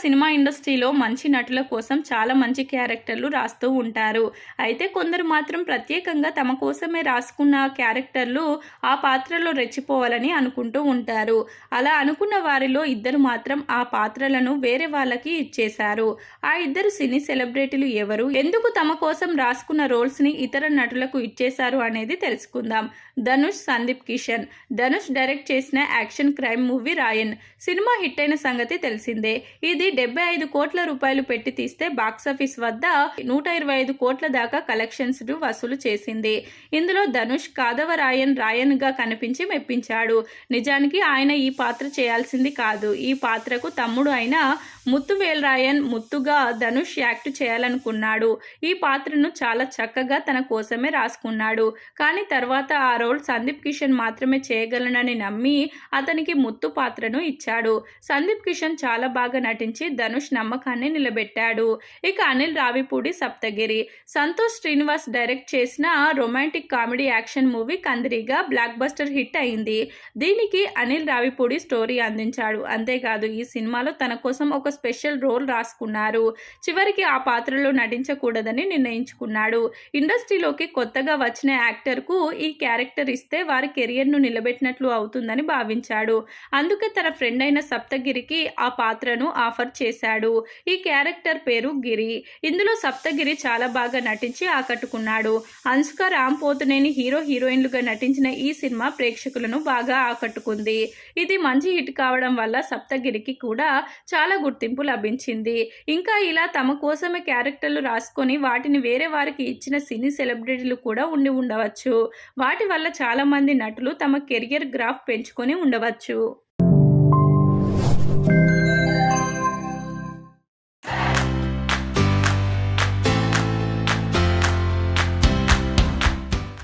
Cinema ఇండస్ట్రీలో మంచి నటుల కోసం చాలా మంచి క్యారెక్టర్లు రాస్తూ ఉంటారు. అయితే కొందరు మాత్రం ప్రత్యేకంగా తమ కోసమే రాసుకున్న క్యారెక్టర్లు ఆ పాత్రలో రెచ్చిపోవాలని అనుకుంటూ ఉంటారు. అలా అనుకున్న వారిలో ఇద్దరు మాత్రం ఆ పాత్రలను వేరే వాళ్ళకి ఇచ్చేశారు. ఆ ఇద్దరు సినీ సెలబ్రిటీలు ఎవరు, ఎందుకు తమ కోసం రాసుకున్న రోల్స్ని ఇతర నటులకు ఇచ్చేశారు అనేది తెలుసుకుందాం. ధనుష్, సందీప్ కిషన్. ధనుష్ డైరెక్ట్ చేసిన యాక్షన్ క్రైమ్ మూవీ రాయన్ సినిమా హిట్ అయిన సంగతి తెలిసిందే. ఇది 75 కోట్ల రూపాయలు పెట్టి తీస్తే బాక్సాఫీస్ వద్ద 125 కోట్ల దాకా కలెక్షన్స్ వసూలు చేసింది. ఇందులో ధనుష్ రాయన్ గా కనిపించి మెప్పించాడు. నిజానికి ఆయన ఈ పాత్ర చేయాల్సింది కాదు. ఈ పాత్రకు తమ్ముడు అయిన ముత్తువేల్ ముత్తుగా ధనుష్ యాక్ట్ చేయాలనుకున్నాడు. ఈ పాత్రను చాలా చక్కగా తన కోసమే రాసుకున్నాడు. కానీ తర్వాత ఆ రోల్ సందీప్ కిషన్ మాత్రమే చేయగలనని నమ్మి అతనికి ముత్తు పాత్రను ఇచ్చాడు. సందీప్ కిషన్ చాలా బాగా నటించి ధనుష్ నమ్మకాన్ని నిలబెట్టాడు. ఇక అనిల్ రావిపూడి సప్తగిరి. సంతోష్ శ్రీనివాస్ డైరెక్ట్ చేసిన romantic comedy action movie Kandireega blockbuster hit అయింది. దీనికి అనిల్ రావిపూడి స్టోరీ అందించాడు. అంతేకాదు ఈ సినిమాలో తన కోసం ఒక స్పెషల్ రోల్ రాసుకున్నారు. చివరికి ఆ పాత్రలో నటించకూడదని నిర్ణయించుకున్నాడు. ఇండస్ట్రీలోకి కొత్తగా వచ్చిన యాక్టర్కు ఈ క్యారెక్టర్ ఇస్తే వారి కెరియర్ను నిలబెట్టినట్లు అవుతుందని భావించాడు. అందుకే తన ఫ్రెండ్ అయిన సప్తగిరికి ఆ పాత్రను ఆఫర్ చేశాడు. ఈ క్యారెక్టర్ పేరు గిరి. ఇందులో సప్తగిరి చాలా బాగా నటించి ఆకట్టుకున్నాడు. అనుష్క, రామ్ పోతినేని హీరోయిన్లుగా నటించిన ఈ సినిమా ప్రేక్షకులను బాగా ఆకట్టుకుంది. ఇది మంచి హిట్ కావడం వల్ల సప్తగిరికి కూడా చాలా గుర్తింపు లభించింది. ఇంకా ఇలా తమ కోసమే క్యారెక్టర్లు రాసుకొని వాటిని వేరే వారికి ఇచ్చిన సినీ సెలబ్రిటీలు కూడా ఉండవచ్చు. వాటి వల్ల చాలా మంది నటులు తమ కెరియర్ గ్రాఫ్ పెంచుకొని ఉండవచ్చు.